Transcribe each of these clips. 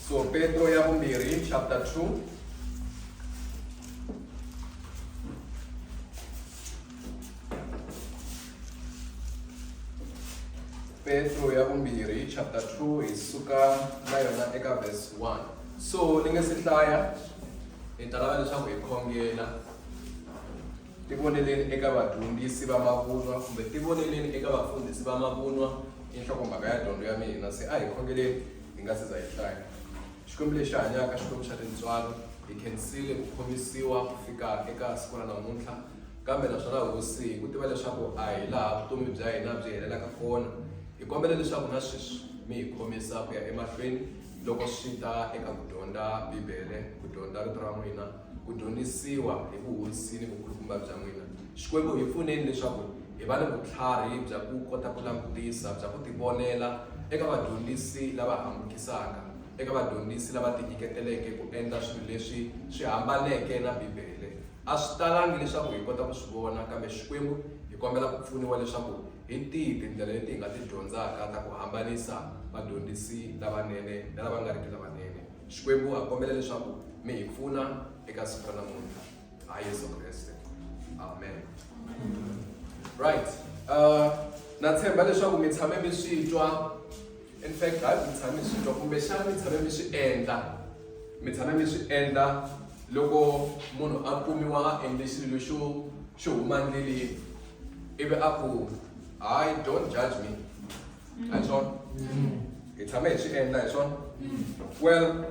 So Petro ya vumbirhi chapter 2. Petro ya vumbirhi chapter 2 isuka na yona eka verse 1. So ni nga si hlaya hi ta lava leswaku hi khongela tivoneleni eka vadyondzisi va mavunwa kumbe tivoneleni eka vafundhisi va mavunwa i nhlokomhaka ya dyondzo ya mina. Se a hi khongeleni hi nga se za hi hlaya. Xikwembu lexi hanyaka xikwembu xa tintswalo hi khensile ku khomisiwa ku fika eka siku ra namuntlha, kambe naswona hosi ku tiva leswaku a hi laha vutomi bya hina byi helelaka kona. Hi kombela leswaku na sweswi mi hi khomisa ku ya emahlweni loko swi ta eka ku dyondza Bibele, ku dyondza rito ra n'wina, ku dyondzisiwa hi vuhosi ni vukulukumba bya n'wina. Xikwembu hi pfuneni leswaku hi va ni vutlhari bya ku kota ku langutisa, bya ku tivonela eka vadyondzisi lava hambukisaka, eka vadyondzisi lava tinyiketeleke ku endla swilo leswi swi hambaneke na Bibele. A swi talangi leswaku hi kota ku swi vona, kambe Xikwembu hi kombela ku pfuniwa leswaku hi tihi tindlela leti hi nga ti dyondzaka ta ku hambanisa vadyondzisi lavanene na lava nga riki lavanene. Xikwembu ha kombela leswaku mi hi pfuna eka siku ra namuntlha. Ha Yesu Kreste. Amen. Right. Na tshemba leswaku mi tshame mi swi twa. In fact, hayi mi tshame mi swi twa kumbe xana mi tshame mi swi endla. Mi tshame mi swi endla loko munhu a kumiwa a endle xilo xo huma ndleleni ivi a ku hayi don't judge me. Hi swona? Hi tshame hi swi endla hi swona? Well,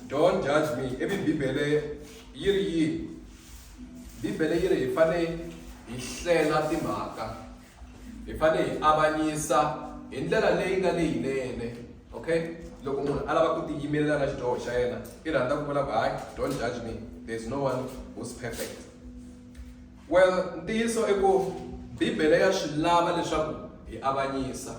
don't judge me. Ivi Bibele yi ri yini? Bibele yi ri hi fane hi hlela timhaka, hi fane hi avanyisa hi ndlela leyi nga leyinene. Okay? Loko munhu a lava ku tiyimelela na xidyoho xa yena i rhandza ku vula ku hayi don't judge me, there's no one who's perfect. Well, ntiyiso i ku Bibele ya swi lava leswaku hi avanyisa,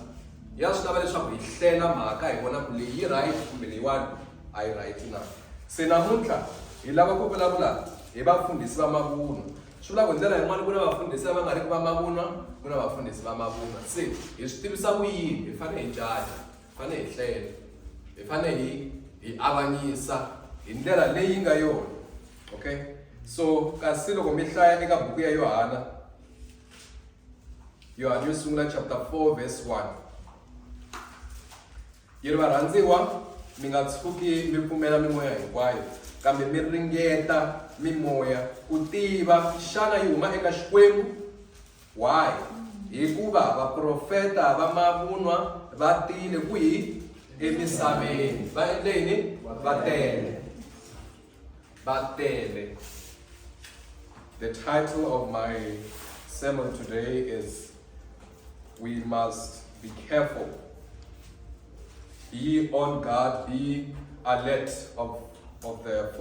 ya swi lava leswaku hi hlela mhaka hi vona ku leyi yi right kumbe leyiwani a yi right na. Se namuntlha hi lava ku vulavula hi vafundhisi va mavunwa. Swi vula ku hi ndlela yin'wana ku na vafundhisi lava nga riki va mavunwa, ku na vafundhisi va mavunwa. Se hi swi tivisa ku yini? Hi fanele hi jaja, hi fanele hi hlela, hi fanele hi avanyisa hi ndlela leyi nga yona. Okay? So kasi loko mi hlaya eka buku ya Yohana yo sungula chapter 4 verse 1. Yi ri varhandziwa mi nga tshuki mi pfumela mimoya hinkwayo, kambe mi ringeta mimoya ku tiva xana yi huma eka Xikwembu. Why? Hikuva vaprofeta va mavunwa va tile kwihi emisaveni. Va endle yini? Va tele. The title of my sermon today is we must be careful. Be on guard, be alert of the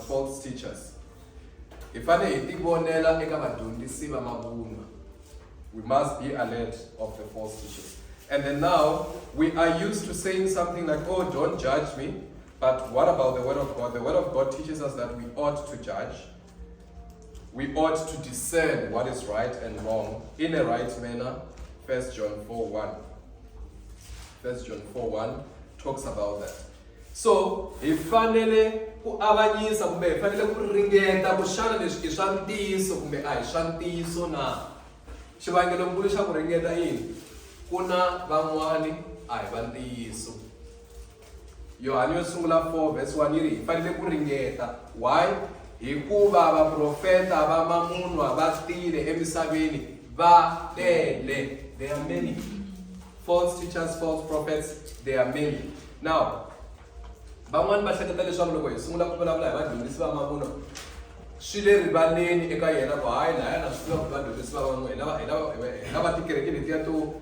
false teachers. If we must be alert of the false teachers. And then now we are used to saying something like, oh, don't judge me. But what about the Word of God? The Word of God teaches us that we ought to judge. We ought to discern what is right and wrong in a right manner. 1 John 4:1. 1 John 4:1 talks about that. So, hi fanele ku avanyisa kumbe hi fanele ku ringeta ku xana leswi i swa ntiyiso kumbe a hi swa ntiyiso na. Xivangelonkulu xa ku ringeta yini? Ku na van'wani a hi va ntiyiso. Yohana yo sungula 4 verse 1 yi ri hi fanele ku ringeta. Why? Hikuva vaprofeta va mavunwa va tile emisaveni, va tele. There are many false teachers, false prophets. There are many. Now, van'wani va hleketa leswaku loko hi sungula ku vulavula hi vadyondzisi va mavunwa swi le rivaleni eka yena ku hayi na yena swi tiva ku vadyondzisi va mavunwa hi lava tikereke letiya to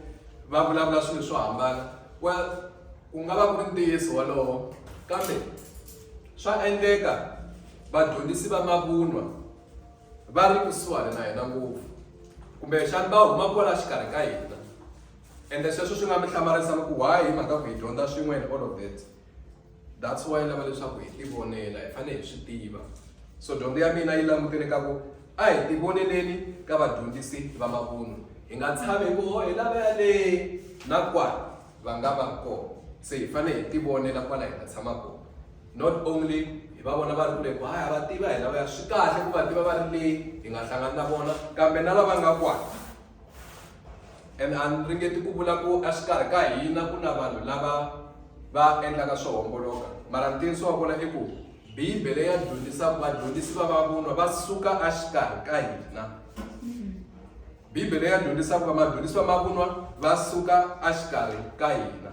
va vulavula swilo swo hambana. Well, ku nga va ku ri ntiyiso walowo, kambe swa endleka vadyondzisi va mavunwa va ri kusuhani na hina ngopfu, kumbe xana va huma kwala xikarhi ka hina, ende sweswo swi nga mi hlamarisa ku why hi mhaka ku hi dyondza swin'we and all of that. That's why lava leswaku hi tivonela, hi fanele hi swi tiva. So dyondzo ya mina yi langutene ka ku a hi tivoneleni ka vadyondzisi va mavunwa. Hi nga tshami ku hi lava yale na kwala va nga va kona. se hi fane hi ti vonela kwala hi nga tshama kona. Not only hi va vona va ri kule ku hayi va tiva hi lavaya swi kahle ku va tiva va ri leyi hi nga hlangana na vona kambe na lava nga kwala. And a ni ringeti ku vula ku exikarhi ka hina ku na vanhu lava va endlaka swo homboloka mara ntiyiso wa kona i ku Bibele ya dyondzisa vadyondzisi va mavunwa va suka exikarhi ka hina. Bibele ya dyondzisa ku vadyondzisi va mavunwa va suka exikarhi ka hina.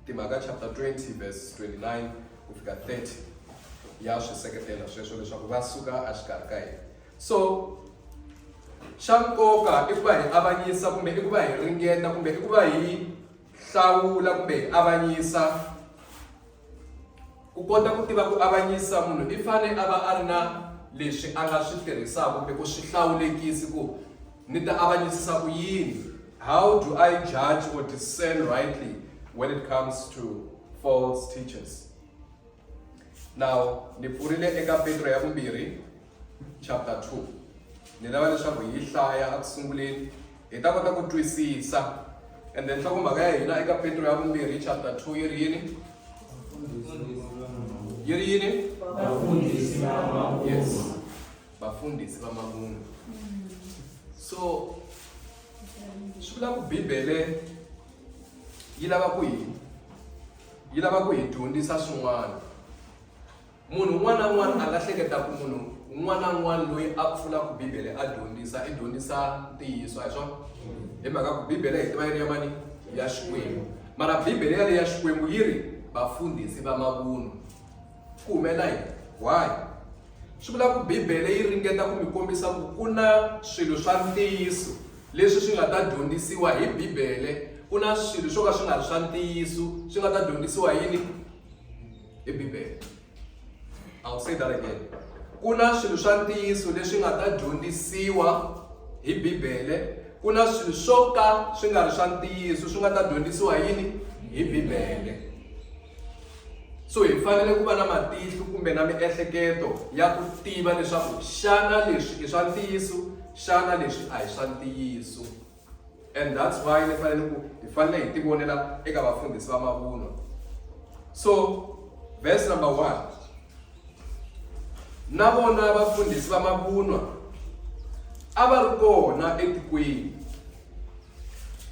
Timhaka chapter 20 verse 29 ku fika 30 ya swi seketela sweswo leswaku va suka exikarhi ka hina. So xa nkoka i ku va hi avanyisa kumbe i ku va hi ringeta kumbe i ku va hi hlawula kumbe hi avanyisa. Ku kota ku tiva ku avanyisa munhu i fane a va a ri na leswi a nga swi tirhisaka kumbe ku swi hlawulekisi ku ni ta avanyisisa ku yini. How do I judge or discern rightly when it comes to false teachers? Now, ni pfurile eka Petro ya vumbirhi chapter 2. Ni lava leswaku hi hlaya a kusunguleni hi ta kota ku twisisa. And then nhlokomhaka ya hina eka Petro ya vumbirhi chapter 2 yi ri yini? Yi ri yini? Bafundisi va mavunwa. Yes. Bafundisi va mavunwa. So swi vula ku Bibele yi lava ku hi dyondzisa swin'wana. Munhu un'wana na un'wana a nga hleketa ku munhu un'wana na un'wana loyi a pfulaka Bibele a dyondzisa i dyondzisa ntiyiso hi swona. Hi mhaka ku Bibele hi tiva yi ri ya mani? Ya Xikwembu. Mara Bibele ya le ya Xikwembu yi ri bafundisi va mavunwa. Ku humela yini? Why? Swi vula ku Bibele yi ringeta ku mi kombisa ku ku na swilo swa ntiyiso leswi swi nga ta dyondzisiwa hi Bibele. Ku na swilo swo ka swi nga ri swa ntiyiso swi nga ta dyondzisiwa yini? Hi Bibele. I'll say that again. Ku na swilo swa ntiyiso leswi nga ta dyondzisiwa hi Bibele. Ku na swilo swo ka swi nga ri swa ntiyiso swi nga ta dyondzisiwa yini? Hi Bibele. So hi fanele ku va na matihlo kumbe na miehleketo ya ku tiva leswaku xana leswi i swa ntiyiso, xana leswi a hi swa ntiyiso. And that's why hi fanele hi ti vonela eka vafundhisi va mavunwa. So verse number 1. Na vona vafundhisi va mavunwa a va ri kona etikweni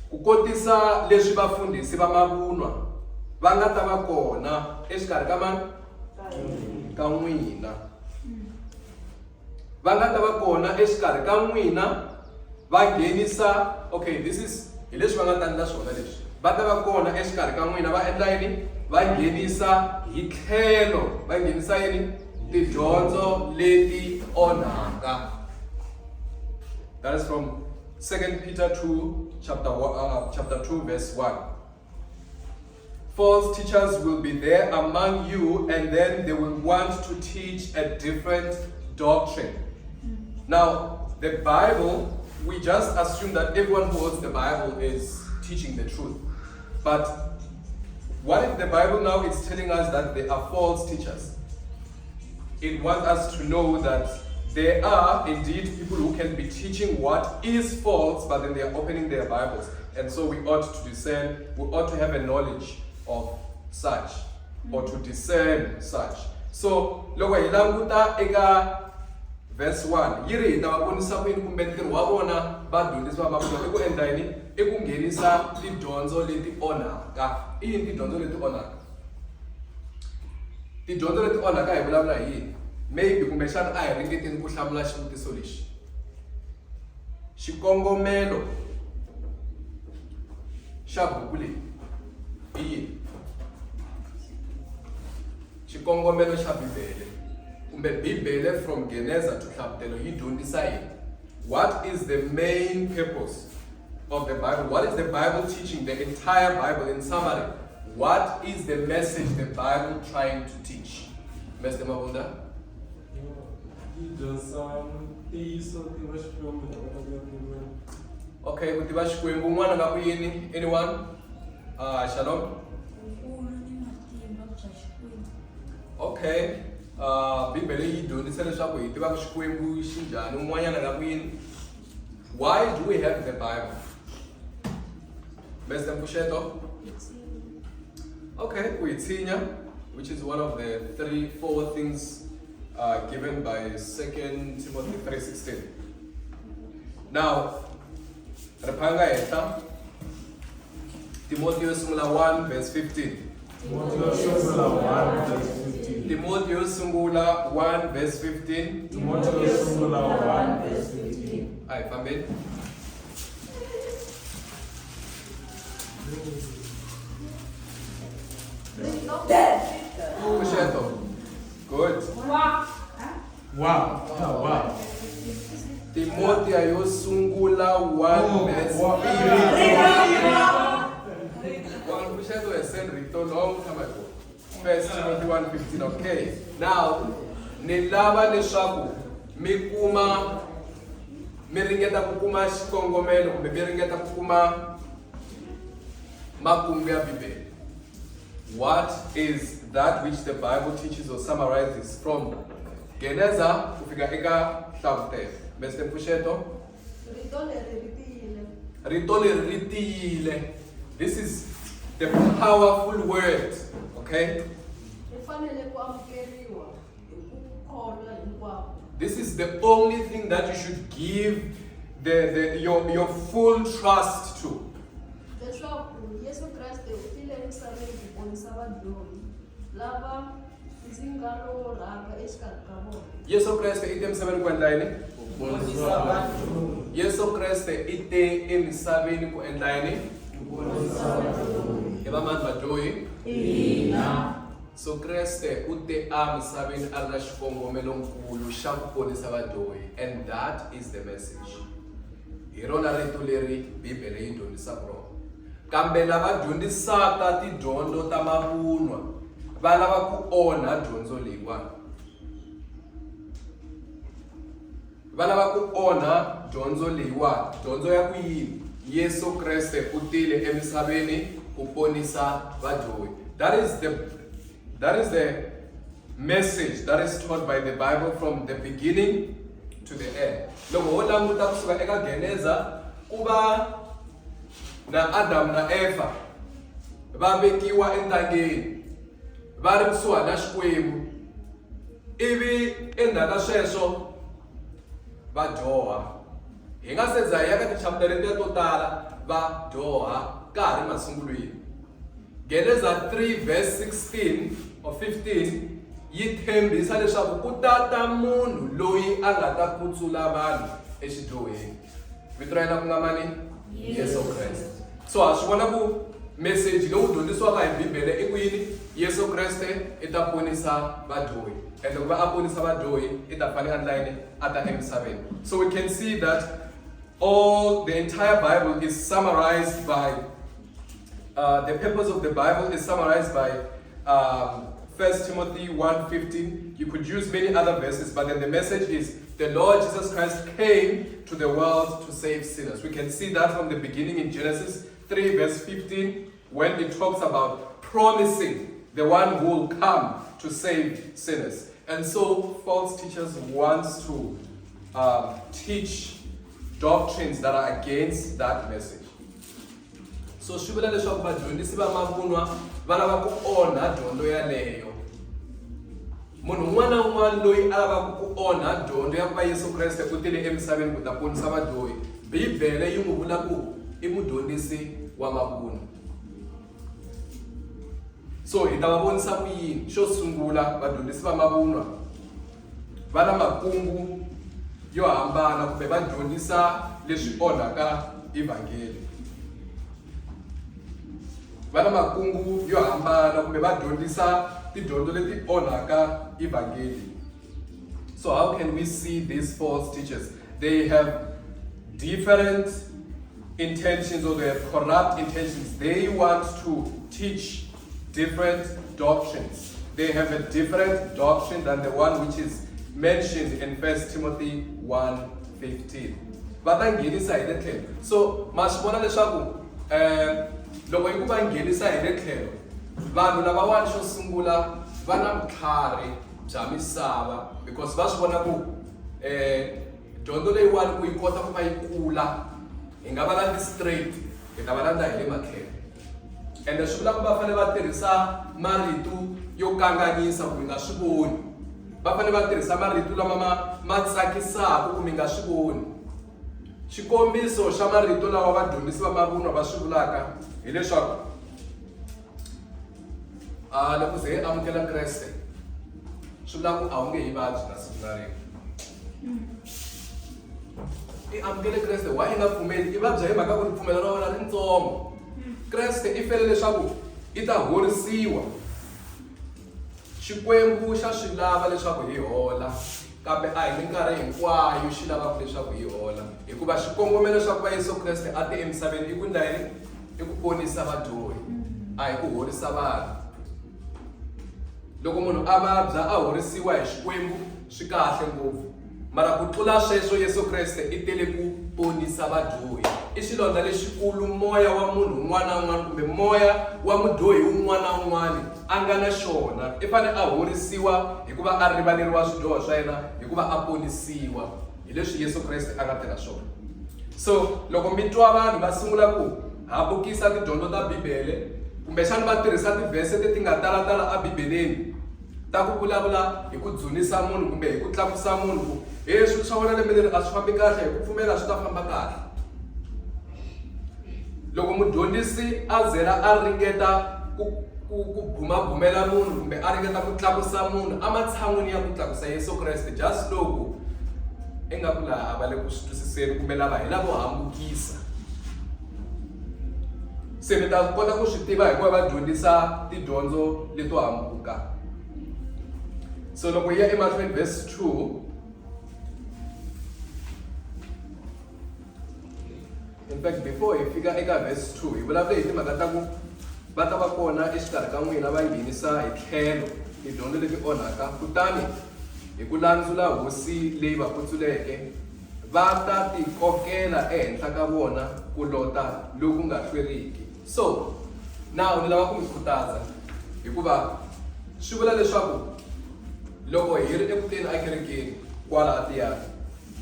ku kotisa leswi vafundhisi va mavunwa va nga ta va kona exikarhi ka mani? Ka n'wina. Va nga ta va kona exikarhi ka n'wina va nghenisa, okay, this is hi leswi va nga ta endla swona leswi. Va ta va kona exikarhi ka n'wina va endla yini? Va nghenisa hi tlhelo, va nghenisa yini? Tidyondzo leti onhaka. That is from 2 Peter 2 chapter 2 verse 1. False teachers will be there among you, and then they will want to teach a different doctrine. Now, the Bible, we just assume that everyone who holds the Bible is teaching the truth. But what if the Bible now is telling us that there are false teachers? It wants us to know that there are indeed people who can be teaching what is false, but then they are opening their Bibles. And so we ought to discern, we ought to have a knowledge of such, or to discern such. So, loko hi languta eka verse 1, yi ri hi ta va vonisa ku yini kumbe ntirho wa vona vadyondzisi va mavunwa i ku endla yini? I ku nghenisa tidyondzo leti onhaka. I yini tidyondzo leti onhaka? Tidyondzo leti onhaka hi vulavula hi yini? Maybe kumbexana a hi ringeteni ku hlamula xivutiso lexi. Xikongomelo xa buku leyi i yini? Xikongomelo xa Bibele kumbe Bibele from Genesis to Hlavutelo yi dyondzisa yini? What is the main purpose of the Bible? What is the Bible teaching? The entire Bible in summary. What is the message the Bible trying to teach? Mr. Mabunda? Okay, kutiva Xikwembu un'wana nga ku yini? Anyone? Shalom? Okay. Bibele yi dyondzisa leswaku hi tiva Xikwembu xi njhani, un'wanyana nga ku yini? Why do we have the Bible? Mr. Mpusheto? Okay, Kuitinya, which is one of the 4 things given by 2 Timothy 3:16. Now, Rapanga Eta, Timothy 1 verse 15. Timothy 1 verse 15. Aye, family. Good. Wow. Timothy ayosungula 1 verse 15. First Timothy 1:15. Okay. Now, nilava leswaku mikuma miringeta kukuma xikongomelo kumbe miringeta kukuma makungu ya Bibele. What is that which the Bible teaches or summarizes from Geneza kufika eka Hlavutelo? Mr. Pusheto? Rito leri ri tiyile. This is the powerful word, okay? This is the only thing that you should give your full trust to. Yesu Kriste ite emhlabeni kwendla yini? Yesu Kriste ite emhlabeni kwendla yini? Ebamani bajoyi? So Kriste ute emhlabeni ala xikongomelo nkulu xa ku ponisa vajoyi, and that is the message. Hi rona rito leri Bibele yi dyondzisaka rona. Kambe lava dyondzisaka tidyondzo ta mavunwa va lava ku onha dyondzo leyiwani. Va lava ku onha dyondzo leyiwani. Dyondzo ya ku yini? Yesu Kriste u tile emisaveni ku ponisa vajoyi. That is the message that is taught by the Bible from the beginning to the end. Loko ho languta kusuka eka Geneza ku va na Adam na Eva va vekiwa entangeni va ri kusuhana na Xikwembu, ivi endzhaku sweswo va dyoha. Hi nga se za hi ya ka tichapter letiya to tala va dyoha ka ha ri masungulweni. Geneza 3 verse 16 or 15 yi tshembisa leswaku ku tata munhu loyi a nga ta kutsula vanhu exidyoheni. Vito ra yena ku nga mani? Yesu Kriste. So ha swi vona ku message lowu dyondzisiwaka hi Bibele i ku yini? Yesu Kriste i ta ponisa vadyohi, and loko va a ponisa vadyohi i ta fane endla yini? A ta emisaveni. So we can see that the entire Bible is summarized by the purpose of the Bible is summarized by 1 Timothy 1:15. You could use many other verses, but then the message is the Lord Jesus Christ came to the world to save sinners. We can see that from the beginning in Genesis 3 verse 15, when it talks about promising the one who will come to save sinners. And so false teachers want to teach doctrines that are against that message. So swi vula leswaku vadyondzisi va mavunwa va lava ku onha dyondzo yaleyo. Munhu un'wana na un'wana loyi a lavaka ku onha dyondzo ya ku va Yesu Kriste u tile emisaveni ku ta ponisa vadyohi, Bibele yi n'wi vula ku i mudyondzisi wa mavunwa. So hi ta va vonisa ku yini? Xo sungula, vadyondzisi va mavunwa va na makungu yo hambana kumbe va dyondzisa leswi onhaka evangeli. Va na makungu yo hambana kumbe va dyondzisa tidyondzo leti onhaka evangeli. So how can we see these false teachers? They have different intentions, or they have corrupt intentions. They want to teach different doctrines. They have a different doctrine than the one which is mentioned in 1 Timothy 1:15. Va ta nghenisa hi le tlhelo. So ma swi vona leswaku loko hi ku va nghenisa hi le tlhelo, vanhu lavawani xo sungula va na vutlhari bya misava, because va swi vona ku dyondzo leyiwani ku yi kota ku va yi kula, hi nga va landi straight, hi ta va landa hi le matlhelo. ende swi vula ku va fanele va tirhisa marito yo kanganyisa ku mi nga swi voni. Va fanele va tirhisa marito lama ma tsakisaka ku mi nga swi voni. Xikombiso xa marito lawa vadyondzisi va mavunwa va swi vulaka hileswaku loko se hi amukela Kreste swi vula ku a wu nge hi vabyi na siku na rin'we. I amukele Kreste why i nga pfumeli? I vabya hi mhaka ku ripfumelo ra wena ritsongo. Kreste i fele leswaku i ta horisiwa. Xikwembu xa swi lava leswaku hi hola, kambe a hi minkarhi hinkwayo xi lavaka leswaku hi hola, hikuva xikongomelo xa ku va Yesu Kreste a te emisaveni i ku ndlayini? I ku ponisa vadyohi, a hi ku horisa vanhu. Loko munhu a vabya a horisiwa hi Xikwembu swi kahle ngopfu, mara ku tlula sweswo Yesu Kreste i tele ku ponisa vadyohi. I xilondza lexikulu moya wa munhu un'wana na un'wana kumbe moya wa mudyohi un'wana na un'wana a nga na xona. I fanele a horisiwa hikuva a rivaleriwa swidyoho swa yena, hikuva a ponisiwa. Hi leswi Yesu Kreste a nga tirha swona. So loko mi twa vanhu va sungula ku habukisa tidyondzo ta Bibele kumbexana va tirhisa tivhese leti nga talatala a Bibeleni ta ku vulavula hi ku dzunisa munhu kumbe hi ku tlakusa munhu ku swilo swa wena lembe leri a swi fambi kahle, hi ku pfumela swi ta famba kahle. Loko mudyondzisi a zela a ringeta ku bumabumela munhu kumbe a ringeta ku tlakusa munhu ematshan'wini ya ku tlakusa Yesu Kreste, just loko ingaku laha a va le ku swi twisiseni kumbe lava hi lavo hambukisa. Se mi ta kota ku swi tiva hikuva va dyondzisa tidyondzo leto hambuka. So loko hi ya emahlweni verse 2, in fact before hi fika eka verse 2 hi vulavule hi timhaka ta ku va ta va kona exikarhi ka n'wina va nghenisa hi tlhelo tidyondzo leti onhaka, kutani hi ku landzula hosi leyi va putsuleke va ta ti kokela ehenhla ka vona ku lota loku nga hlweriki. So now ni lava ku mi khutaza hikuva swi vula leswaku loko hi ri eku teni ekerekeni kwala tiyani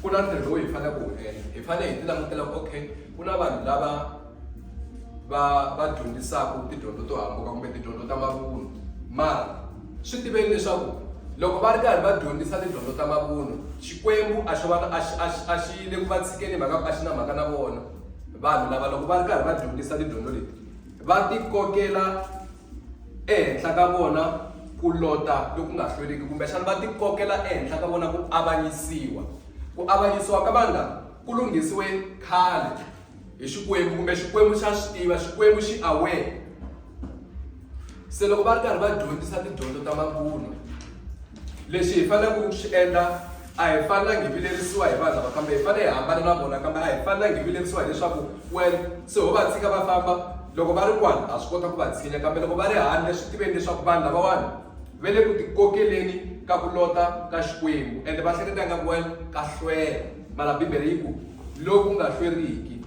ku na ntirho lowu hi fanele ku wu endla. Hi fanele hi ti langutela ku okay ku na vanhu lava va dyondzisaka tidyondzo to hambuka kumbe tidyondzo ta mavunwa, mara swi tiveni leswaku loko va ri karhi va dyondzisa tidyondzo ta mavunwa Xikwembu a xi le ku va tshikeni mhaka ku a xi na mhaka na vona. Vanhu lava loko va ri karhi va dyondzisa tidyondzo leti va ti kokela ehenhla ka vona ku lota loku nga hlweriki kumbexana va ti kokela ehenhla ka vona ku avanyisiwa. Ku avanyisiwa ka vanhu lava ku lunghisiwe khale hi Xikwembu kumbe Xikwembu xa swi tiva, Xikwembu xi aware. Se loko va ri karhi va dyondzisa tidyondzo ta mavunwa, lexi hi fanele ku xi endla a hi fanelangi hi vilerisiwa hi vanhu lava, kambe hi fanele hi hambana na vona, kambe a hi fanelangi hi vilerisiwa hileswaku se ho va tshika va famba. Loko va ri kwala ha swi kota ku va tshinya, kambe loko va ri handle swi tiveni leswaku vanhu lavawani va le ku ti kokeleni ka ku lota ka Xikwembu ende va hleketa nga ka hlwela, mara Bibele yi ku loku nga hlweriki.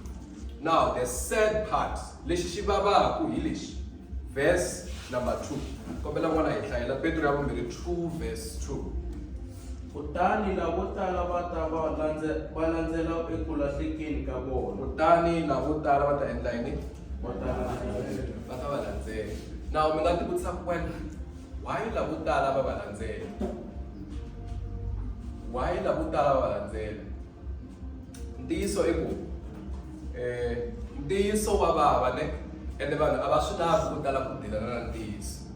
Now the sad part lexi xi vavaku hi lexi, verse number 2, kombela n'wana hi hlayela Petro ya vumbirhi 2 verse 2. Kutani lavo tala va ta va landzela eku lahlekeni ka vona. Kutani lavo tala va ta endla yini? Va ta va landzela. Now mi nga ti vutisa ku why lavo tala va va landzela? Why lavo tala va va landzela? Ntiyiso i ku ntiyiso wa vava ne, ende vanhu a va swi lavi ku tala ku dilana na ntiyiso.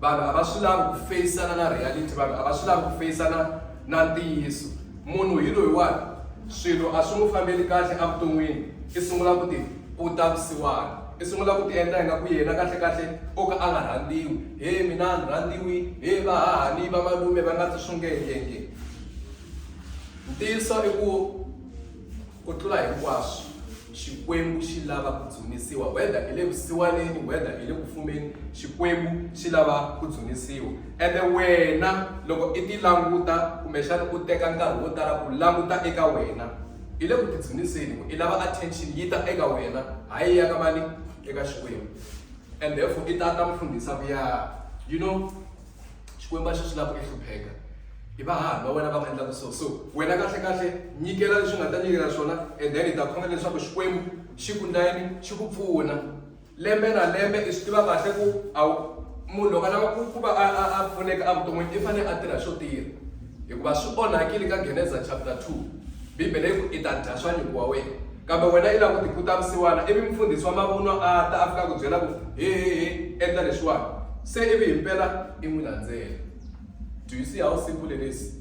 Vanhu a va swi lavi ku faceana na reality, vanhu a va swi lavi ku faceana na ntiyiso. Munhu hi loyiwani swilo a swi n'wi fambeli kahle evuton'wini, i sungula ku ti puta vusiwana, i sungula ku ti endla ingaku yena kahle kahle o ka a nga rhandziwi. Mina ni rhandziwi, vahahani va malume va nga ti swungengenge. Ntiyiso i ku tlula hinkwaswo Xikwembu xi lava ku dzunisiwa, whether hi le vusiwaneni whether hi le ku fumeni, Xikwembu xi lava ku dzunisiwa. Ende wena loko i ti languta kumbexana u teka nkarhi wo tala ku languta eka wena, i le ku ti dzuniseni, i lava attention yi ta eka wena hayi ya ka mani? Eka Xikwembu. And therefore i ta mfundhisa vuya, you know, Xikwembu a xi lava ku hlupheka hi vahahani va wena va nga endlaka so wena kahle kahle nyikela leswi nga ta nyikela swona, and then i ta khongela leswaku Xikwembu xi ku ndlayini, xi ku pfuna lembe na lembe i swi tiva kahle ku munhu loko a lava ku va a pfuneka evuton'wini i fanele a tirha swo tirha hikuva swi onhakile ka Genesis chapter 2 Bibele yi ku i ta dya swa nyuku wa wena kambe wena i lava ku tikuta vusiwana ivi mfundhisi wa mavunwa a ta a fika ku byela ku he endla leswiwani se ivi himpela i n'wi landzela. Do you see how simple it is?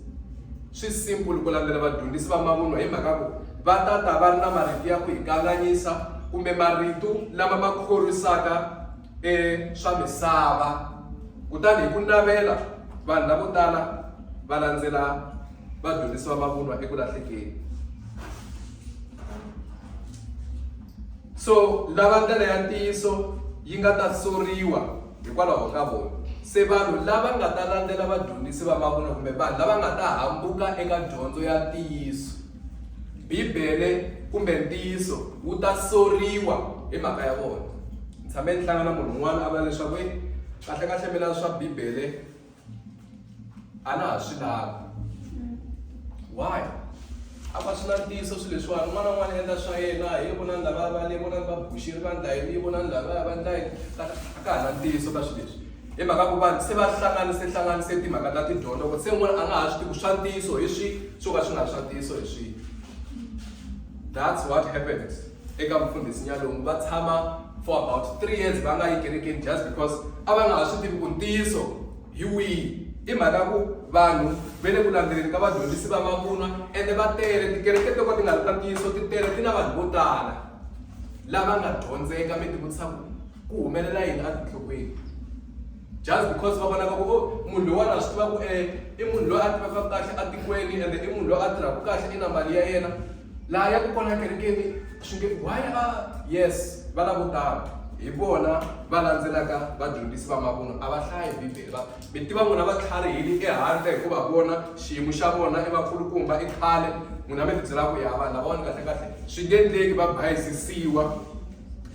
Swi simple ku landzela vadyondzisi va mavunwa hi mhaka ku va ta va ri na marito ya ku hi kanganyisa kumbe marito lama ma khorisaka swa misava kutani hi ku navela vanhu lavo tala va landzela vadyondzisi va mavunwa eku lahlekeni. So lava ndlela ya ntiyiso yi nga ta soriwa hikwalaho ka vona se vanhu lava nga ta landzela vadyondzisi va mavunwa kumbe vanhu lava nga ta hambuka eka dyondzo ya ntiyiso Bibele kumbe ntiyiso wu ta soriwa hi mhaka ya vona. Tshame ni hlangana munhu un'wana a vula leswaku kahle mina swa Bibele a na ha swi lavi. Why? A va swi na ntiyiso swilo leswiwani un'wana na un'wana endla swa yena hi vonani lava va le vonani va buxiri va ndla yini vonani lava va ndla yini a ka ha na ntiyiso ka swilo leswi hi mhaka ku vanhu se va hlanganise timhaka ta tidyondzo ku se un'wana a nga ha swi tivi swa ntiyiso hi swi swo ka swi nga swa ntiyiso hi swi. That's what happened eka mfundhisi Nyalungu va tshama for about 3 years va nga yi kerekeni just because a va nga ha swi tivi ku ntiyiso hi wihi hi mhaka ku vanhu ve le ku landzeleni ka vadyondzisi va mavunwa ende va tele tikereke to ka ti nga ri ta ntiyiso ti tele ti na vanhu vo tala lava nga dyondzeka mi tivutisa ku humelela yini etinhlokweni just because va vonaka ku munhu loyiwani a swi tiva ku i munhu loyi a tivaka kahle etikweni ende i munhu loyi a tirhaka kahle i na mali ya yena laha ya ku kona kerekeni swi nge why yes va lavo tala hi vona va landzelaka vadyondzisi va mavunwa a va hlayi Bibele mi tiva n'wina va tlharihile ehandle hikuva vona xiyimo xa vona i vakulukumba i khale n'wina mi tibyela ku ya vanhu lavawani kahle swi nge endleki va bayisisiwa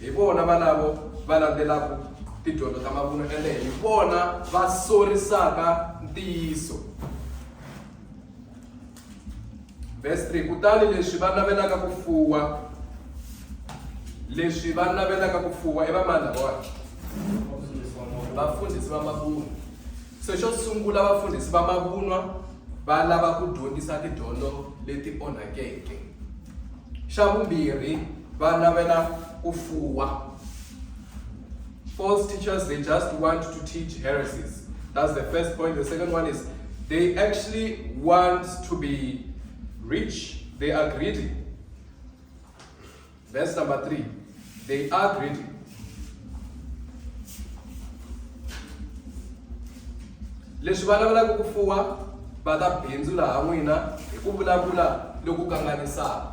hi vona valavo va landzelaka tidyondzo ta mavunwa ende hi vona va sorisaka ntiyiso. Verse 3 kutani leswi va navelaka ku fuwa i vamani lavawani vafundhisi va mavunwa. So xo sungula vafundhisi va mavunwa va lava ku dyondzisa tidyondzo leti onhakeke. Xa vumbirhi va navela ku fuwa. False teachers, they just want to teach heresies. That's the first point. The second one is they actually want to be rich. They are greedy. Verse number 3. They are greedy. Leswi va navelaka ku fuwa va ta bindzu laha n'wina hi ku vulavula loku kanganisaka.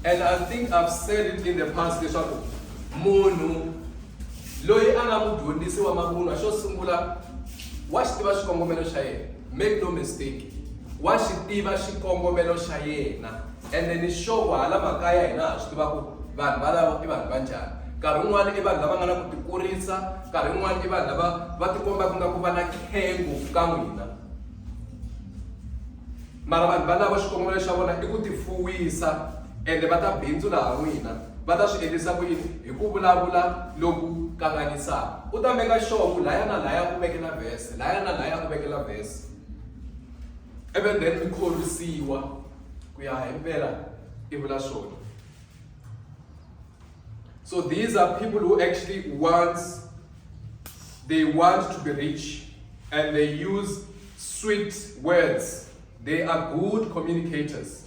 And I think I've said it in the past leswaku munhu loyi a nga mudyondzisi wa mavunwa xo sungula wa xi tiva xikongomelo xa yena. Make no mistake, wa xi tiva xikongomelo xa yena and then sure hala makaya hina ha swi tiva ku vanhu valavo i vanhu va njhani. Nkarhi wun'wana i vanhu lava nga na ku tikurisa, nkarhi wun'wana i vanhu lava va tikomba ku nga ku va na khengu ka n'wina, mara vanhu valavo xikongomelo xa vona i ku tifuwisa ende va ta bindzu laha n'wina va ta swi endlisa ku yini hi ku vulavula loku kanganyisaka. U ta meka sure ku laya na laya ku vekela vhese, laya na laya ku vekela vhese, even then mi khorwisiwa ku ya hi mpela i vula swona. So these are people who actually want to be rich and they use sweet words. They are good communicators.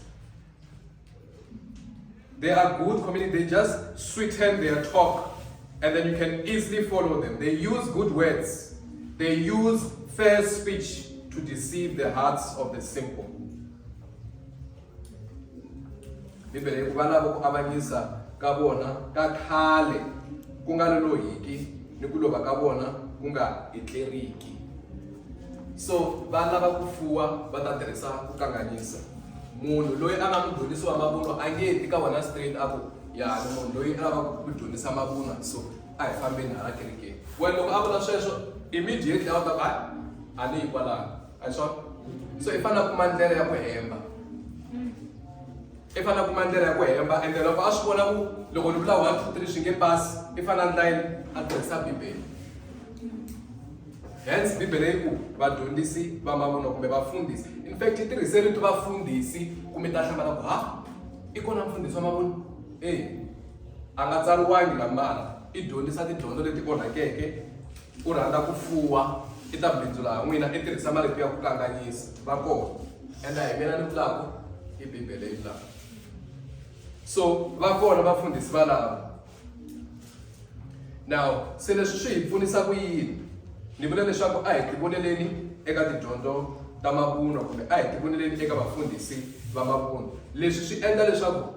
They just sweeten their talk and then you can easily follow them. They use good words. They use fair speech to deceive the hearts of the simple. Bibele ku valava ku avanyisa ka vona ka khale ku nga lolohiki ni ku lova ka vona ku nga etleriki. So va lava ku fuwa va ta tirhisa ku kanganyisa. Munhu loyi a nga mudyondzisi wa mavunwa a nge ti ka wona straight up ya ni munhu loyi a lava ku dyondzisa mavunwa so a hi fambeni hala kerekeni. Wena loko a vula sweswo immediately a ta ba a ni hikwalaho a swona. So i fanele ku mandlela ya ku hemba i fana ku mandlela ya ku hemba ende loko a swi vona ku loko ni vula 1 2 3 swi nge pasi i fana line a tirhisa bibele. Hence bibele yi ku vadyondzisi va mavunwa kumbe vafundhisi, in fact yi tirhise rito vafundhisi kumbe ta hlangana ku i kona mfundhisi wa mavunwa a nga tsariwangi lambala i dyondzisa tidyondzo leti onhakeke, u rhandza ku fuwa, i ta bindzula ha n'wina, i tirhisa marito ya ku kanganyisa, va kona ende hi mina ni vulaka i bibele yi vulaka. So va kona vafundhisi valava. Now se leswi swi hi pfunisa ku yini? Ni vula leswaku a hi tivoneleni eka tidyondzo ta mavunwa kumbe a hi tivoneleni eka vafundhisi va mavunwa. Leswi swi endla leswaku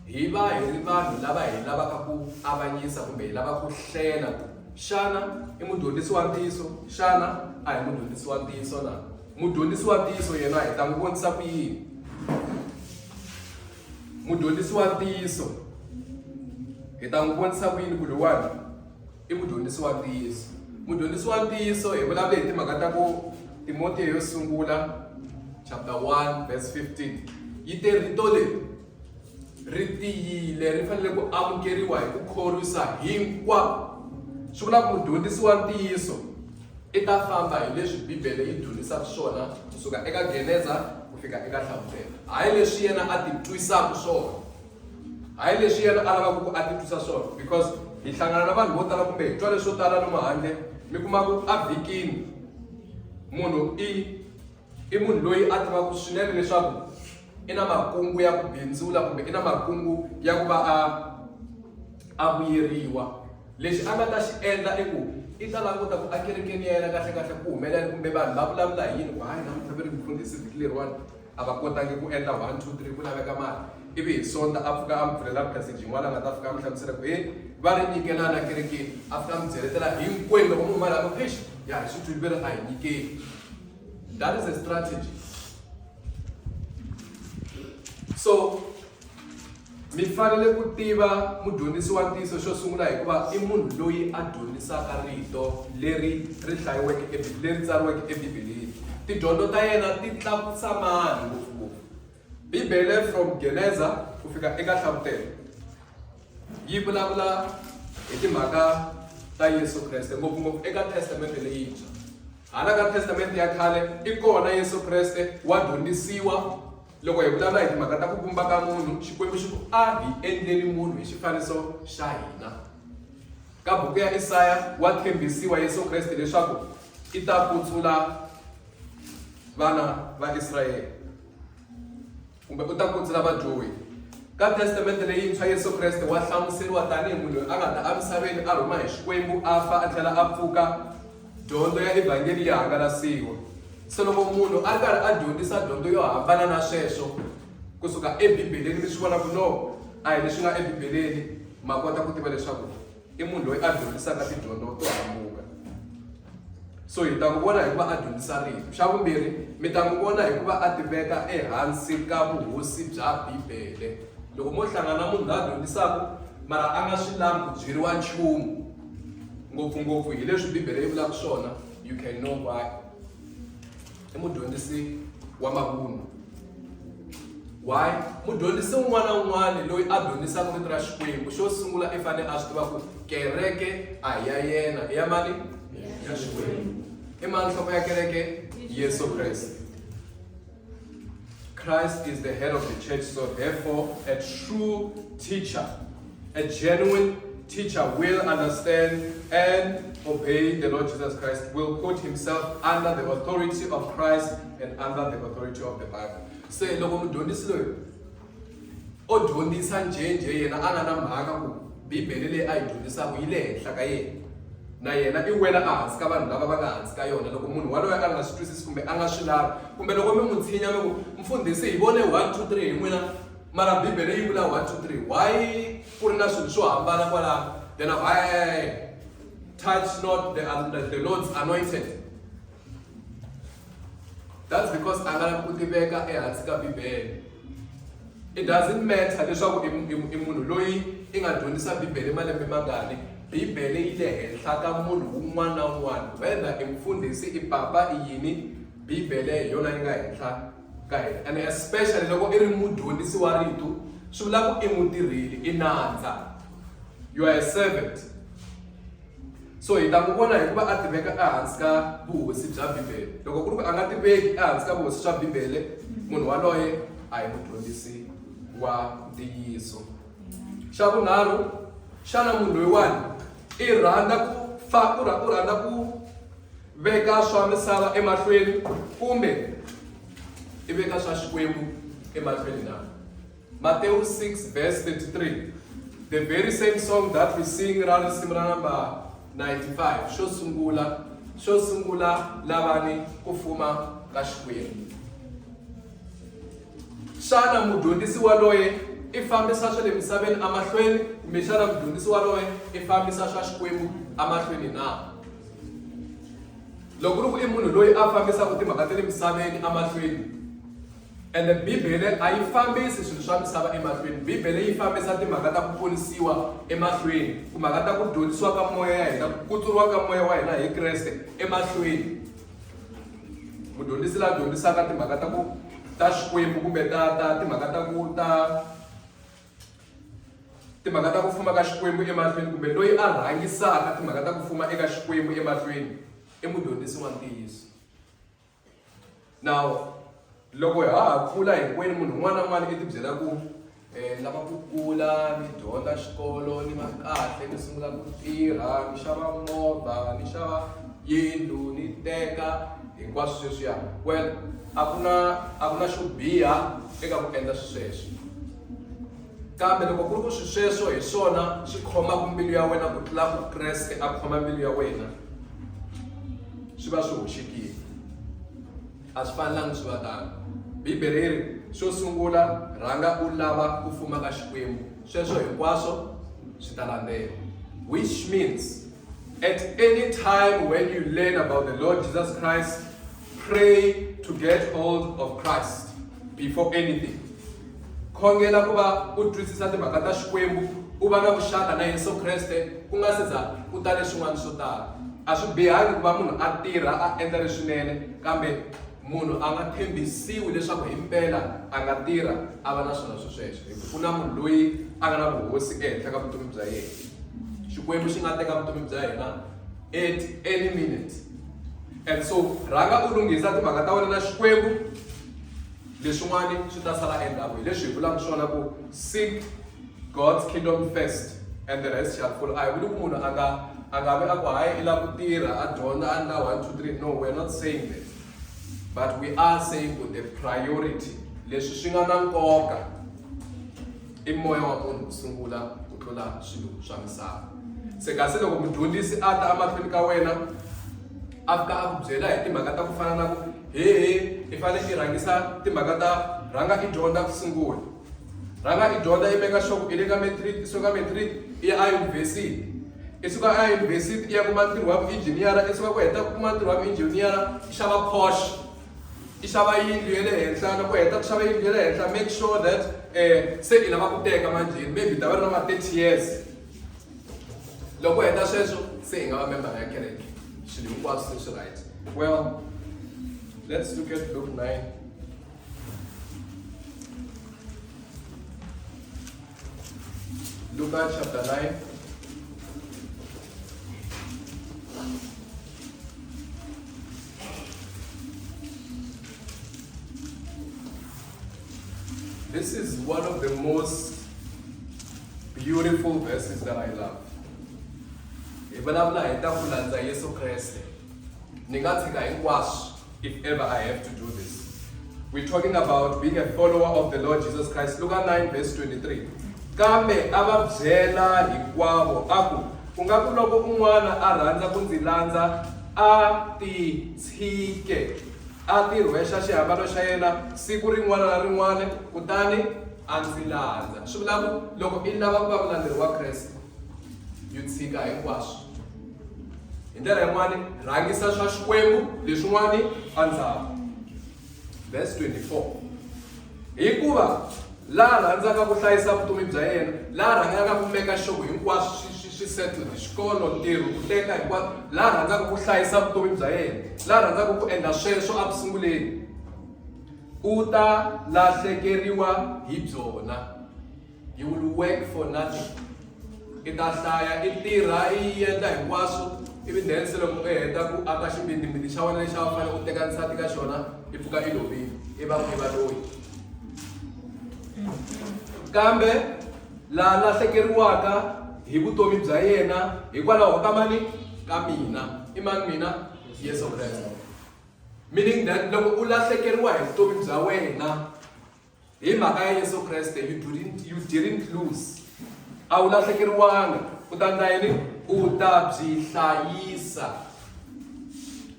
hi va hi ri vanhu lava hi lavaka ku avanyisa kumbe hi lava ku hlela ku xana i mudyondzisi wa ntiyiso, xana a hi mudyondzisi wa ntiyiso na. Mudyondzisi wa ntiyiso yena hi ta n'wi vonisa ku yini? Mudyondzisi wa ntiyiso hi ta n'wi vonisa ku yini ku lowani i mudyondzisi wa ntiyiso? Mudyondzisi wa ntiyiso hi vulavula hi timhaka ta ku Timoteyo yo sungula chapter 1 verse 15 yi te rito leri ri tiyile ri fanele ku amukeriwa hi ku khorwisa hinkwavo. Swi vula ku mudyondzisi wa ntiyiso i ta famba hi leswi bibele yi dyondzisaka swona kusuka eka Geneza ku fika eka Hlavutelo, hayi leswi yena a ti twisaka swona, hayi leswi yena a lavaka ku a ti twisa swona. Because hi hlangana na vanhu vo tala kumbe hi twa leswo tala lomu handle, mi kuma ku a vhikini munhu i munhu loyi a tivaka swinene leswaku i na makungu ya ku bindzula kumbe i na makungu ya ku va a vuyeriwa. Lexi a nga ta xi endla i ku i ta languta ku akerekeni ya yena kahle kahle ku humelela kumbe vanhu va vulavula hi yini ku hayi namuntlha ve ri mufundhisi vhiki leriwani a va kotangi ku endla 1 2 3 ku laveka mali, ivi hi sonta a pfuka a mi pfulela passage yin'wana a nga ta fika a mi hlamusela ku va ri nyikelana akerekeni, a fika a mi byeletela hinkwenu loko munhu mali a ku eish ya hi swi twile ve ri a hi nyikeli. That is a strategy. So mi fanele ku tiva mudyondzisi wa ntiyiso xo sungula hikuva i munhu loyi a dyondzisaka rito leri ri hlayiweke leri tsariweke ebibeleni. Tidyondzo ta yena ti tlakusa mani ngopfungopfu. Bibele from Geneza ku fika eka Hlavutelo yi vulavula hi timhaka ta Yesu Kreste ngopfungopfu eka testamente leyintshwa. Hala ka testamente ya khale i kona Yesu Kreste wa dyondzisiwa. Loko hi vulavula hi timhaka ta ku vumba ka munhu, Xikwembu xi ku a hi endleni munhu hi xifaniso xa hina. Ka buku ya Isaya wa tshembisiwa Yesu Kreste leswaku i ta kutsula vana va Israyele kumbe u ta kutsula vadyohi. Ka testamente leyintshwa Yesu Kreste wa hlamuseriwa tanihi munhu loyi a nga ta emisaveni a rhuma hi Xikwembu, a fa a tlhela a pfuka, dyondzo ya evhangeli ya hangalasiwa. Se loko munhu a ri karhi a dyondzisa dyondzo yo hambana na sweswo kusuka ebibeleni mi swi vona ku no a hi leswi nga ebibeleni, ma kota ku tiva leswaku i munhu loyi a dyondzisaka tidyondzo to hambuka. So hi ta n'wi vona hikuva a dyondzisa rito. Xa vumbirhi mi ta n'wi vona hikuva a tiveka ehansi ka vuhosi bya bibele. Loko mo hlangana na munhu loyi a dyondzisaka mara a nga swi lavi ku byeriwa nchumu ngopfungopfu hi leswi bibele yi vulaka swona, you can know why. I mudyondzisi wa mavunwa. Why? Mudyondzisi un'wana na un'wana loyi a dyondzisaka rito ra Xikwembu xo sungula i fanele a swi tiva ku kereke a hi ya yena, i ya mani? Ya Xikwembu. I mani nhloko ya kereke? Yesu Kreste. Christ is the head of the church, so therefore a true teacher, a genuine teacher will understand and obey the Lord Jesus Christ, will put himself under the authority of Christ and under the authority of the Bible. So loko mudyondzisi loyi o dyondzisa njhenjhe yena a nga na mhaka ku bibele leyi a yi dyondzisaka yi le henhla ka yena, na yena i wela ehansi ka vanhu lava va nga hansi ka yona. Loko munhu waloye a nga swi twisisi kumbe a nga swi lavi, kumbe loko mi n'wi tshinya mi ku mfundhisi hi vone 1 2 3 hi n'wina mara bibele yi vula 1 2 3, why ku ri na swilo swo hambana kwalaho? Then I touch not the Lord's anointed. That's because a nga ku tiveka ehansi ka bibele. It doesn't matter leswaku i munhu loyi i nga dyondzisa bibele malembe mangani, bibele yi le henhla ka munhu un'wana na un'wana, whether i mfundhisi, i papa, i yini, bibele hi yona yi nga henhla ka hina, and especially loko I ri mudyondzisi wa rito swi vula ku I mutirheli I nandza, you are a servant. So hi ta n'wi vona hikuva a tiveka ehansi ka vuhosi bya Bibele. Loko ku ri ku a nga tiveki ehansi ka vuhosi bya Bibele, munhu waloye a hi mudyondzisi wa ntiyiso. Xa vunharhu, xana munhu loyiwani I rhandza u rhandza ku veka swa misava emahlweni kumbe I veka swa Xikwembu emahlweni na? Matthew 6 verse 33, the very same song that we sing around risimu ra number 95, xo sungula lavani ku fuma ka Xikwembu. Xana mudyondzisi waloye I fambisa swa le misaveni emahlweni kumbe xana mudyondzisi waloye I fambisa swa Xikwembu emahlweni na? Loko ku ri ku I munhu loyi a fambisaka timhaka ta le misaveni emahlweni, and the Bibele a yi fambisi swilo swa misava emahlweni, Bibele yi fambisa timhaka ta ku ponisiwa emahlweni, timhaka ta ku dyondzisiwa ka moya ya hina, ku kutsuriwa ka moya wa hina hi Kreste emahlweni. Mudyondzisi la dyondzisaka timhaka ta ku ta Xikwembu kumbe ta timhaka ta ku fuma ka Xikwembu emahlweni, kumbe loyi a rhangisaka timhaka ta ku fuma eka Xikwembu emahlweni I mudyondzisi wa ntiyiso. Now loko ha kula hinkwenu munhu un'wana na un'wana I tibyela ku lava ku kula ni dyondza xikolo ni va kahle ni sungula ku tirha ni xava movha ni xava yindlu ni teka hinkwaswo sweswiya. Well a ku na xo biha eka ku endla sweswo, kambe loko ku ri ku sweswo hi swona xi khomaka mbilu ya wena ku tlula ku Kreste a khoma mbilu ya wena, swi va swi hoxekile, a swi fanelangi swi va tano. Bibele yi ri xo sungula rhanga u lava ku fuma ka Xikwembu, sweswo hinkwaswo swi ta landzela. Which means at any time when you learn about the Lord Jesus Christ, pray to get hold of Christ before anything. Khongela ku va u twisisa timhaka ta Xikwembu, u va na vuxaka na Yesu Kreste ku nga se za u ta leswin'wana swo tala. A swi bihangi ku va munhu a tirha a endla leswinene kambe munhu a nga tshembisiwi leswaku hi mpela a nga tirha a va na swona sweswo, hikuva ku na munhu loyi a nga na vuhosi ehenhla ka vutomi bya yena. Xikwembu xi nga teka vutomi bya yena at any minute, and so rhanga u lunghisa timhaka ta wena na Xikwembu, leswin'wana swi ta sala endzhaku. Hi leswi hi vulaka swona ku seek God's kingdom first and the rest shall follow. A hi vuli ku munhu a nga vi a ku hayi I lava ku tirha a dyondza a endla 1 2 3, no, we're not saying that, but we are saying ku the priority, leswi swi nga na nkoka I moya wa munhu ku sungula ku tlula swilo swa misava. Se kasi loko mudyondzisi a ta emahlweni ka wena a fika a ku byela hi timhaka ta ku fana na ku I fanele I rhangisa timhaka ta rhanga I dyondza ku sungula, rhanga I dyondza I meka sure I le ka matric, I suka matric I ya university, I suka a university I ya kuma ntirho wa vuinjiniyara, I suka ku heta ku kuma ntirho wa vuinjiniyara I xava Porsche, I xava yindlu ya le henhla. Loko heta ku xava yindlu ya le henhla, make sure that se I lava ku teka manjeni, maybe ta va ri na ma 30 years. Loko heta sweswo se I nga va member ya kereke, swilo hinkwaswo swi right. Well, let's look at Luke 9. Luke chapter 9. This is one of the most beautiful verses that I love. Even after I have Yesu Kriste, if ever I have to do this. We're talking about being a follower of the Lord Jesus Christ. Luke 9 verse 23. Kambe avabyela hinkwavo aku ku nga ku loko un'wana a rhandza ku ndzi landza a ti tshike, a ti rhwexa xihambano xa yena siku rin'wana na rin'wana kutani a ndzi landza. Swi vula ku loko I lava ku va mulandzeleri wa Kreste you tshika hinkwaswo. Hi ndlela yin'wana rhangisa swa Xikwembu, leswin'wana endzhaku. Verse 24. Hikuva laha rhandzaka ku hlayisa vutomi bya yena, laha rhandzaka ku meka xoko hinkwaswo swi settled, xikolo, ntirho, ku teka hinkwaswo, laha rhandzaka ku hlayisa vutomi bya yena, laha rhandzaka ku endla sweswo ekusunguleni, u ta lahlekeriwa hi byona. You will work for nothing. I ta hlaya, I tirha, I endla hinkwaswo, ivi then se loko u heta ku aka xibindzimidzi xa wena lexi a wu fanele u teka nsati ka xona, i pfuka I lovile, I va ku I va loyi. Kambe laha lahlekeriwaka hi vutomi bya yena hikwalaho ka mani? Ka mina. I mani mina? Yesu Kreste. Meaning that loko u lahlekeriwa hi vutomi bya wena hi mhaka ya Yesu Kreste, you didn't lose. A wu lahlekeriwanga, u ta endla yini? U ta byi hlayisa.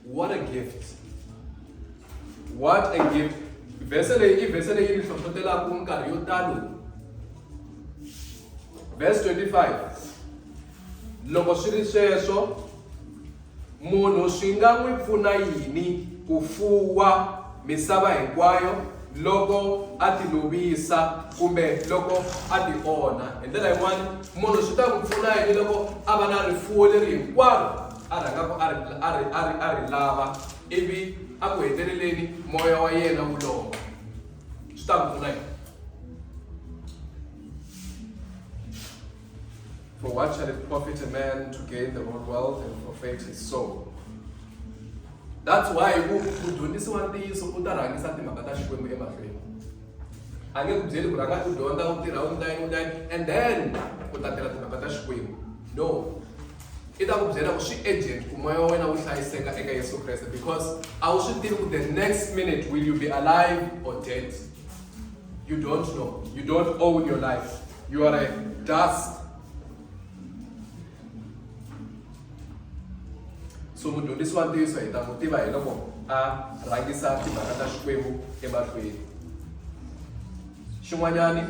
What a gift. What a gift. Verse leyi yi ni hlohlotelaka nkarhi yo talo. Verse 25. Loko swi ri sweswo, munhu swi nga n'wi pfuna yini ku fuwa misava hinkwayo loko a ti lovisa kumbe loko a ti onha? Hi ndlela yin'wana, munhu swi ta n'wi pfuna yini loko a va na rifuwo leri hinkwaro a rhangaku a ri lava, ivi a ku heteleleni moya wa yena wu lova? Swi ta n'wi pfuna yini? For what shall it profit a man to gain the whole world and forfeit his soul? That's why mudyondzisi ntiyiso u ta rhangisa timhaka ta Xikwembu emahlweni. A nge ku byeli ku rhanga u dyondza u tirha u ndlayini and then u ta tirha timhaka ta Xikwembu. No. I ta ku byela ku swi urgent ku moya wa wena wu hlayiseka eka Yesu Kreste, because a wu swi tivi ku the next minute will you be alive or dead. You don't know. You don't own your life. You are a dust. So mudyondzisi wa ntiyiso hi ta n'wi tiva hi loko a rhangisa timhaka ta Xikwembu emahlweni. Xin'wanyani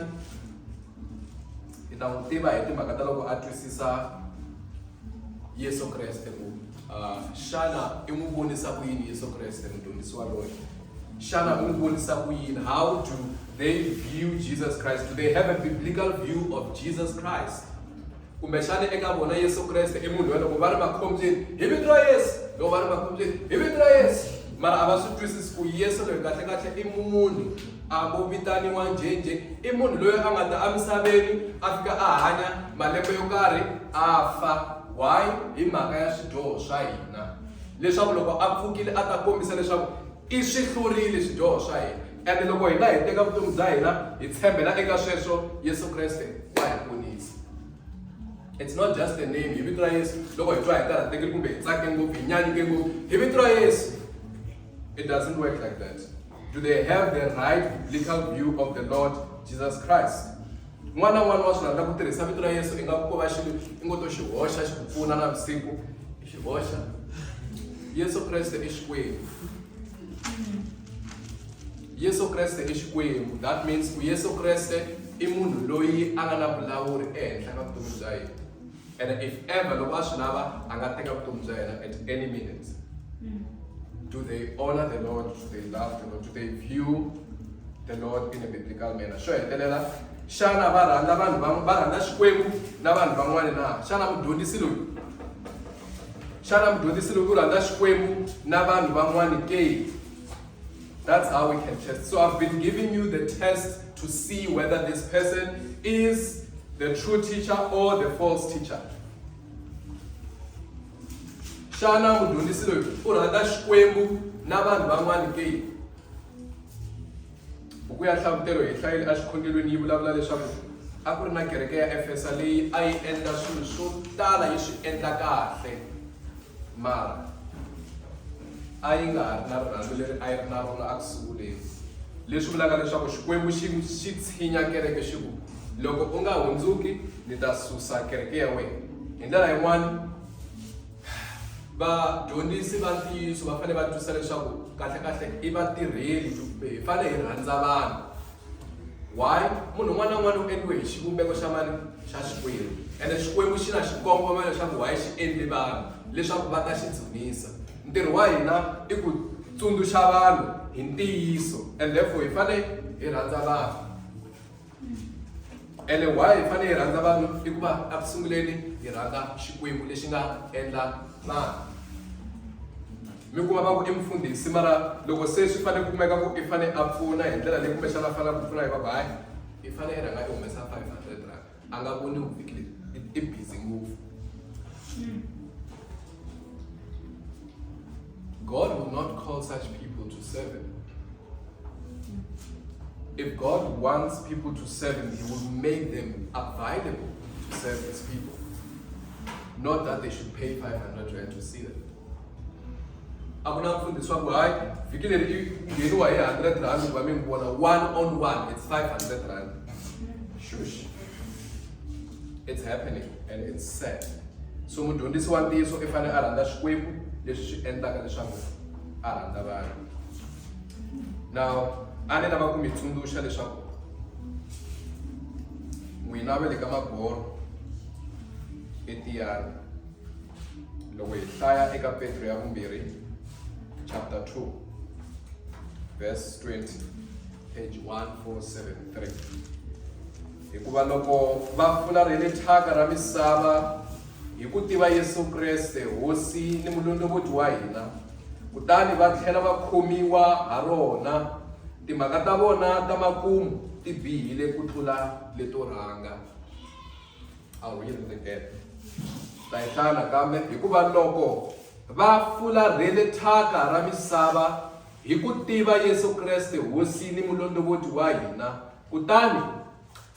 hi ta n'wi tiva hi timhaka ta loko a twisisa Yesu Kreste ku xana I n'wi vonisa ku yini Yesu Kreste mudyondzisi waloye? Xana u n'wi vonisa ku yini? How do they view Jesus Christ? Do they have a biblical view of Jesus Christ? Kumbe xana eka vona Yesu Kreste I munhu loko va ri makhombyeni hi vito ra Yesu, loko va ri makhombyeni hi vito ra Yesu, mara a va swi twisisi ku Yesu loyi kahlekahle I munhu a ngo vitaniwa njhenjhe, I munhu loyi a nga ta emisaveni a fika a hanya malembe yo karhi a fa. Why? Hi mhaka ya swidyoho swa hina, leswaku loko a pfukile a ta kombisa leswaku I swi hlurile swidyoho swa hina. And loko hina hi teka vutomi bya hina hi tshembela eka sweswo, Yesu Kreste wa hi ponisa. It's not just a name. Hi vito ra Yesu loko hi twa hi karhateki kumbe hi tsake ngopfu hi nyanyuke ngopfu hi vito ra Yesu. It doesn't work like that. Do they have the right biblical view of the Lord Jesus Christ? N'wana n'wana wa swi rhandza ku tirhisa vito ra Yesu I nga ku va xilo I ngo to xi hoxa xi ku pfuna na vusiku I xi hoxa. Yesu Kreste I Xikwembu. Yesu Kreste I Xikwembu. That means ku Yesu Kreste I munhu loyi a nga na vulawuri ehenhla ka vutomi bya yena. And if ever loko a swi lava a nga teka vutomi bya yena at any minute. Do they honor the Lord? Do they love the Lord? Do they view the Lord in a biblical manner? Sure, hetelela xana va rhandza vanhu va rhandza Xikwembu na vanhu van'wana na? Xana mudyondzisi loyi u rhandza Xikwembu na vanhu van'wana ke? That's how we can test. So I've been giving you the test to see whether this person is the true teacher or the false teacher. Shana mudyondzisi loyi u rhandza Xikwembu na vanhu van'wana ke? Buku ya Nhlamuselo hi hlayile a xikhongelweni yi vulavula leswaku a ku ri na kereke ya Efesa leyi a yi endla swilo swo tala yi swi endla kahle, mara a yi nga ha ri na rirhandzu leri a yi ri na rona a ku sunguleni. Leswi vulaka leswaku Xikwembu xi tshinya kereke xi ku loko u nga hundzuki ni ta susa kereke ya wena. Hi ndlela yin'wana vadyondzisi va ntiyiso va fanele va twisisa leswaku kahlekahle I vatirheli kumbe hi fanele hi rhandza vanhu. Why? Munhu un'wana na un'wana u endliwe hi xivumbeko xa mani? Xa Xikwembu. And Xikwembu xi na xikongomelo leswaku why xi endli vanhu leswaku va ta xi dzunisa. Ntirho wa hina I ku tsundzuxa vanhu hi ntiyiso, and therefore hi fanele hi rhandza vanhu. And why hi fanele hi rhandza vanhu I ku va a ku sunguleni hi rhandza Xikwembu lexi nga endla vanhu. mi kuma va ku i mfundhisi mara loko se swi fanele ku kumeka ku i fanele a pfuna hi ndlela leyi kumbexana a fanele ku pfuna hi va hayi i fanele i rhanga i humesa 500 rand a nga voni vhiki leyi i busy ngopfu. God will not call such people to serve him. If God wants people to serve him, he will make them available to serve his people. Not that they should pay 500 rand to see them. Akuna mfundiswa ku hayi vhiki leri i ngheniwa hi 100 rand ku va mi vona one-on-one, it's 500 rand. Shush. It's happening and it's sad. So mudyondzisi wa ntiyiso i fanele a rhandza xikwembu leswi swi endlaka leswaku a rhandza vanhu. Now, a ni lava ku mi tsundzuxa leswaku n'wina va le ka Magoro eTiyani loko hi hlaya eka Petro ya vumbirhi chapter 2 verse 20 page 1473 hikuva loko va fularhele thyaka ra misava hi ku tiva Yesu Kreste hosi ni mulondlovoti wa hina kutani va tlhela va khomiwa ha rona timhaka ta vona ta makumu ti bihile ku tlula leto rhanga. I'll read it again. Ta hi hlaya nakambe hikuva loko va fularhele thyaka ra misava hi ku tiva Yesu Kreste hosi ni mulondlovoti wa hina kutani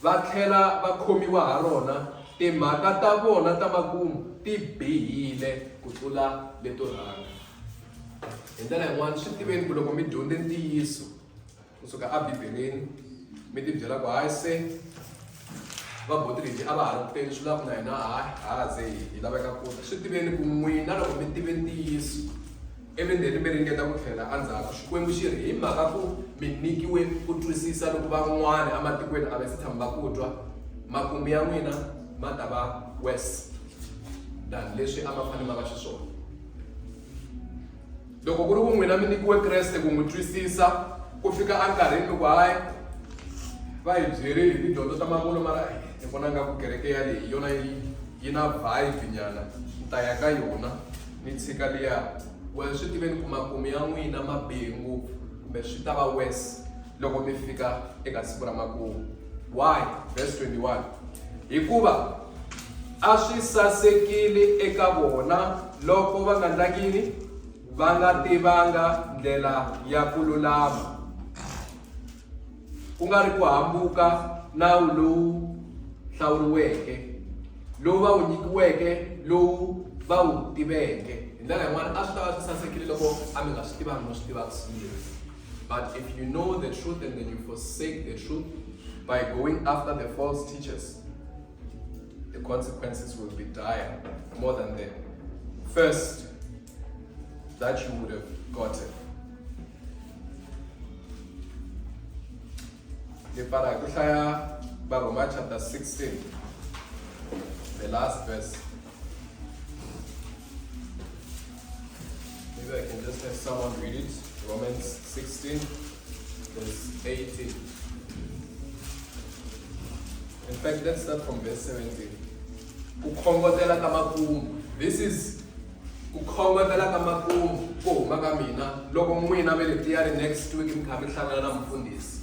va tlhela va khomiwa ha rona timhaka ta vona ta makumu ti bihile ku tlula leto rhanga. Hi ndlela yin'wana swi tiveni ku loko mi dyondze ntiyiso kusuka a Bibeleni mi ti byela ku hayi se va botirheti a va ha ri ku teni swi lava ku na hina ha ze hi laveka ku swi tiveni ku n'wina loko mi tive ntiyiso evhengeni mi ringeta ku tlhela endzhaku xikwembu xi ri hi mhaka ku mi nyikiwe ku twisisa loko van'wana ematikweni a va se tshama va ku twa makumu ya n'wina ma ta va worse than leswi a ma fanele ma va xiswona. Loko ku ri ku n'wina mi nyikiwe Kreste ku n'wi twisisa ku fika enkarhini loko hayi va hi byerile hi tidyondzo ta mavunwa mara hi vona nga ku kereke yaleyi yona yi na vibe nyana ni ta ya ka yona ni tshika liya well swi tiveni ku makumu ya n'wina ma bihe ngopfu kumbe swi ta va worse loko mi fika eka siku ra makumu. Why? Verse 21 hikuva a swi sasekile eka vona loko va nga ndlakini va nga tivanga ndlela ya ku lulama ku nga ri ku hambuka nawu lowu hlawuriweke lowu va wu nyikiweke lowu va wu tiveke. Hi ndlela yin'wana a swi ta va swi sasekile loko a mi nga swi tivangi no swi tivaka swinene. But if you know the truth and then you forsake the truth by going after the false teachers, the consequences will be dire more than the first that you would have gotten. Romans chapter 16, the last verse. Maybe I can just have someone read it. Romans 16, verse 18. In fact, let's start from verse 17. Kukhongotela ka makumu. This is kukhongotela ka makumu ko huma ka mina loko n'wina ve le Tiyani next week mi kha mi hlangana na mfundhisi.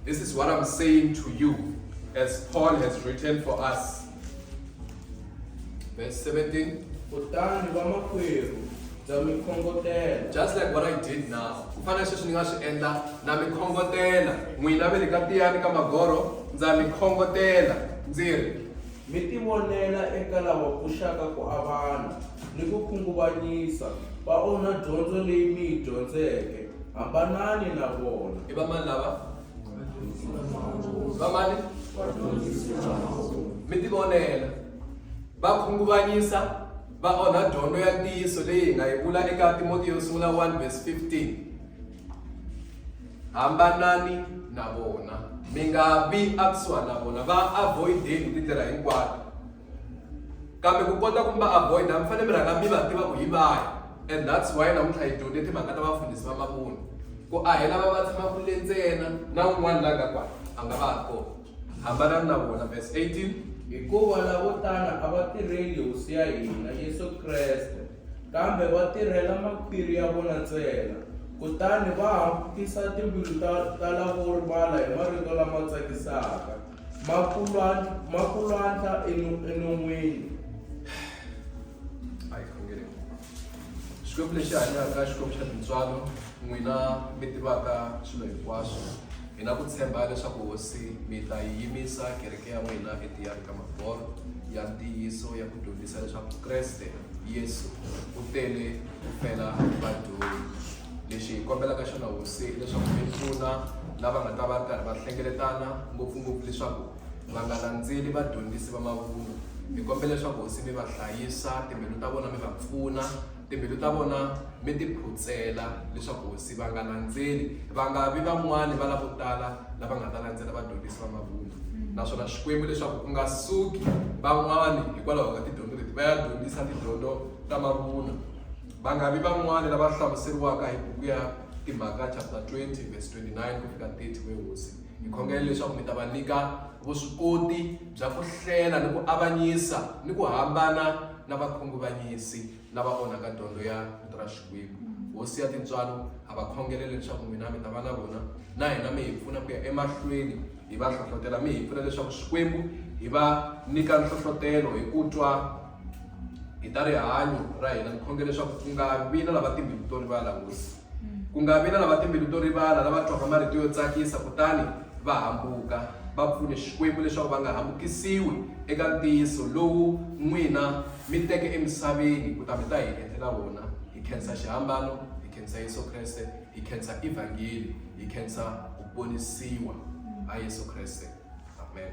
This is what I'm saying to you as Paul has written for us. Verse 17. Kutani vamakwerhu ndza mi khongotela. Just like what I did now. Ku fana sweswi ni nga swi endla na mi khongotela n'wina ve le ka Tiyani ka Magoro ndza mi khongotela ndzi ri mi tivonela eka lava pfuxaka ku avana ni ku khunguvanyisa va onha dyondzo leyi mi yi dyondzeke hambanani na vona. I va mani lava? Va mani? Mi tivonela va khunguvanyisa va onha dyondzo ya ntiyiso leyi hi nga yi vula eka Timoteyo yo sungula 1 verse 15. Hambanani na vona mi nga vi akusuhani na vona va avoideni tindlela hinkwato kambe ku kota ku va avoid mi fanele mi rhanga mi va tiva ku hi vahi and that's why namuntlha hi dyondze timhaka ta vafundhisi va mavunwa ku a hi lava va tshamaka le ntsena na un'wana la nga kwala a nga va ha kona hambanani na vona. Verse 18. Hikuva lavo tala a va tirheli hosi ya hina Yesu Kreste kambe va tirhela makhwiri ya vona ntsena. Kutani va hambukisa timbilu ta lavo rivala hi marito lama tsakisaka. Makulwandla enon'wini. Xikwembu lexi hanyaka, Xikwembu xa tintswalo, n'wina mi tivaka swilo hinkwaswo. Hi na ku tshemba leswaku hosi mi ta yi yimisa kereke ya n'wina etiyari ka maboro ya ntiyiso ya ku dyondzisa leswaku Kreste Yesu u tele ku fela vadyohi. Lexi hi kombelaka xona hosi leswaku mi pfuna lava nga ta va karhi va hlengeletana ngopfungopfu leswaku va nga landzeli vadyondzisi va mavunwa. Hi kombela leswaku hosi mi va hlayisa, timbilu ta vona mi va pfuna, timbilu ta vona mi ti phutsela leswaku hosi va nga landzeli, va nga vi van'wani va lavo tala lava nga ta landzela vadyondzisi va mavunwa. Naswona Xikwembu leswaku ku nga suki van'wani hikwalaho ka tidyondzo leti va ya dyondzisa tidyondzo ta mavunwa. Va nga vi van'wani lava hlamuseriwaka hi buku ya Timhaka chapter 20 verse 29 ku fika 30 we hosi. Hi khongela leswaku mi ta va nyika vuswikoti bya ku hlela ni ku avanyisa ni ku hambana na vakhunguvanyisi lava onhaka dyondzo ya vito ra Xikwembu. Hosi ya tintswalo ha va khongelele leswaku mina mi ta va na vona, na hina mi hi pfuna ku ya emahlweni hi va hlohlotela, mi hi pfuna leswaku Xikwembu hi va nyika nhlohlotelo hi ku twa hi ta rihanyo ra hina. Ni khongela leswaku ku nga vi na lava timbilu to rivala hosi, ku nga vi na lava timbilu to rivala lava twaka marito yo tsakisa kutani va hambuka. Va pfune Xikwembu leswaku va nga hambukisiwi eka ntiyiso lowu n'wina mi teke emisaveni ku ta mi ta hi endlela wona. Hi khensa xihambano, hi khensa Yesu Kreste, hi khensa evhangeli, hi khensa ku ponisiwa a Yesu Kreste. Amen.